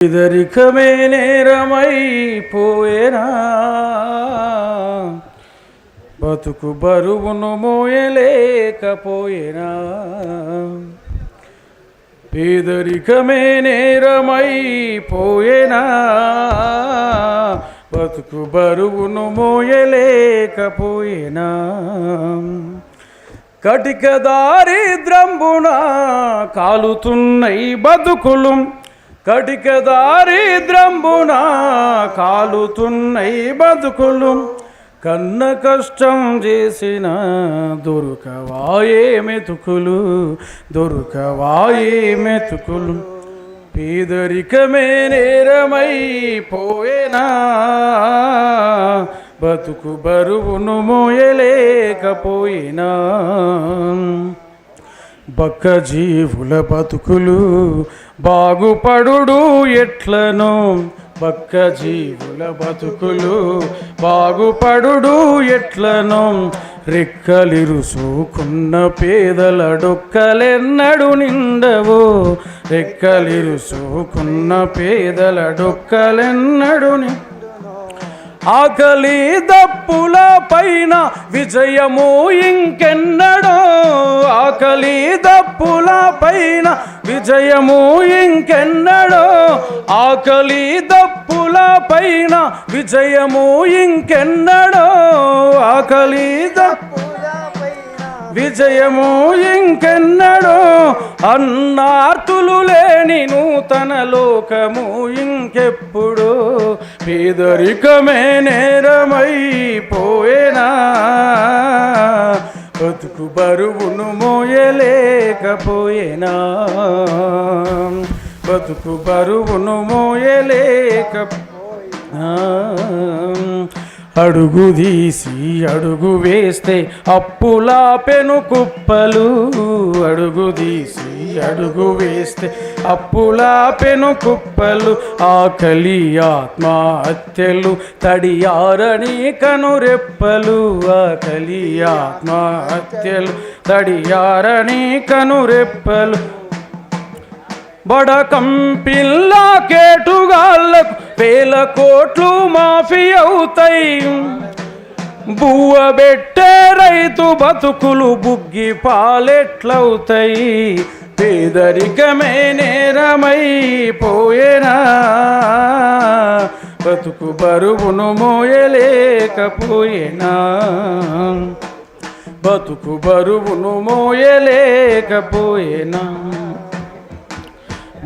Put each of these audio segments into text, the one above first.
పేదరికమే నేరమైపోయేనా, బతుకు బరువును మోయలేకపోయేనా. పేదరికమే నేరమైపోయేనా, బతుకు బరువును మోయలేకపోయేనా. కటిక దారిద్రంబున కాలుతున్నై బతుకులు, కటిక దారిద్రంబున కాలుతున్నై బతుకులు. కన్న కష్టం చేసిన దొరకవాయే మెతుకులు, దొరకవాయే మెతుకులు. పేదరికమే నేరమైపోయేనా, బతుకు బరువును మోయలేకపోయినా. బక్క జీవుల బతుకులు బాగుపడుడు ఎట్లనో, బక్క జీవుల బతుకులు బాగుపడుడు ఎట్లనో. రెక్కలిరుసుకున్న పేదల డొక్కలెన్నడు నిండవో, రెక్కలిరుసుకున్న పేదల డొక్కలెన్నడు నిండవో. ఆకలి దప్పుల పైన విజయము ఇంకెన్నడో, ఆకలి దప్పుల పైన విజయము ఇంకెన్నడో. ఆకలి దప్పుల పైన విజయము ఇంకెన్నడో, ఆకలి విజయము ఇంకెన్నడో. అన్నార్తులు లేని నూతన లోకము ఇంకెప్పుడు. పేదరికమే నేరమైపోయేనా, బతుకు బరువును మోయలేకపోయేనా, బతుకు బరువును మోయలేకపోయేనా. అడుగు తీసి అడుగు వేస్తే అప్పులా పెను కుప్పలు, అడుగు తీసి అడుగు వేస్తే అప్పులా పెను కుప్పలు. ఆకలి ఆత్మహత్యలు తడియారని కనురెప్పలు, ఆకలి ఆత్మహత్యలు తడియారని కనురెప్పలు. బడకం పిల్ల కేటుగాళ్ళకు వేల కోట్లు మాఫీ అవుతాయి. బువ్వ పెట్టే రైతు బతుకులు బుగ్గి పాలెట్లవుతాయి. పేదరికమే నేరమైపోయేనా, బతుకు బరువును మోయలేకపోయేనా, బతుకు బరువును మోయలేకపోయేనా.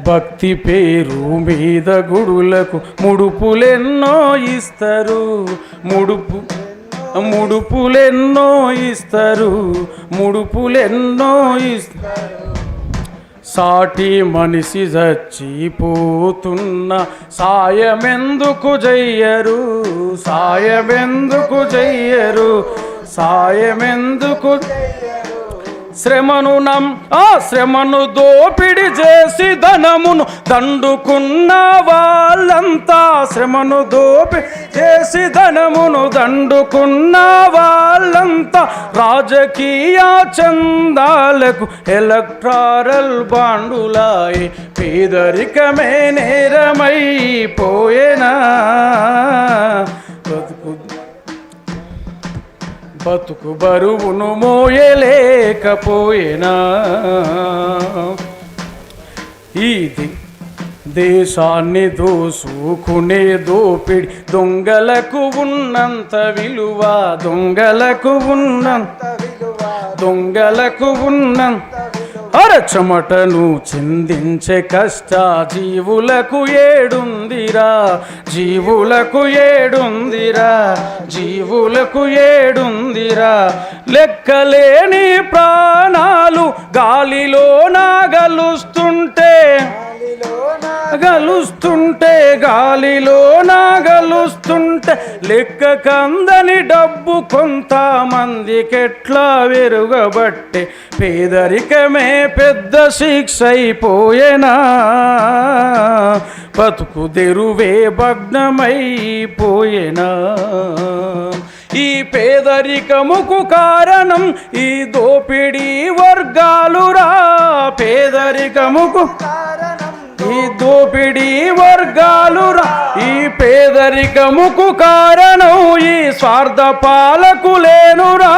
భక్తి పేరు మీద గుడులకు ముడుపులెన్నో ఇస్తారు, ముడుపులెన్నో ఇస్తారు, ముడుపులెన్నో ఇస్తారు. సాటి మనిషి చచ్చిపోతున్న సాయమెందుకు చెయ్యరు, సాయమెందుకు చెయ్యరు, సాయమెందుకు. శ్రమను దోపిడి చేసి ధనమును దండుకున్న వాళ్ళంతా, శ్రమను దోపిడి చేసి ధనమును దండుకున్న వాళ్ళంతా. రాజకీయ చందాలకు ఎలక్ట్రారల్ బాండులాయి. పేదరికమే నేరమైపోయేనా, బతుకు బరువును మోయలేకపోయేనా. ఇది దేశాన్ని దోసుకునే దోపిడి దొంగలకు ఉన్నంత విలువ, దొంగలకు ఉన్నంత విలువ, దొంగలకు ఉన్నంత. చెమటను చిందించే కష్ట జీవులకు ఏడుందిరా, జీవులకు ఏడుందిరా, జీవులకు ఏడుందిరా. లెక్కలేని ప్రాణాలు గాలిలో నాగలుస్తుంటే, గలుస్తుంటే గాలిలో నాగలుస్తుంటే. లెక్క కందని డబ్బు కొంతమందికెట్లా వెరుగబట్టే. పేదరికమే పెద్ద శిక్ష అయిపోయేనా, బతుకు తెరువే భగ్నమైపోయేనా. ఈ పేదరికముకు కారణం ఈ దోపిడీ వర్గాలురా, పేదరికముకు కారణం ఈ దోపిడీ వర్గాలురా ఈ పేదరికముకు కారణం ఈ స్వార్థ పాలకులేనురా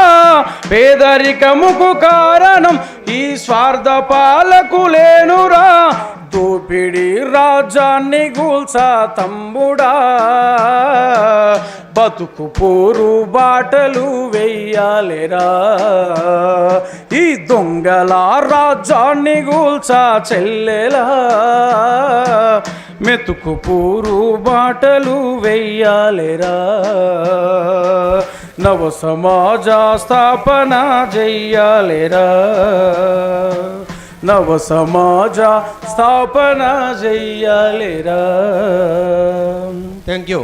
పేదరికముకు కారణం ఈ స్వార్థ పాలకులేనురా దోపిడీ రాజ్యాన్ని గూల్సా తమ్ముడా బతుకు పోరు బాటలు వెయ్యాలిరా ఈ దొంగల రాజ్యాన్ని గూల్చా చెల్లెలా మెతుకు పోరు బాటలు వెయ్యాలిరా నవ సమాజ స్థాపన చెయ్యాలిరా నవ సమాజ స్థాపన చెయ్యాలిరా థ్యాంక్ యూ.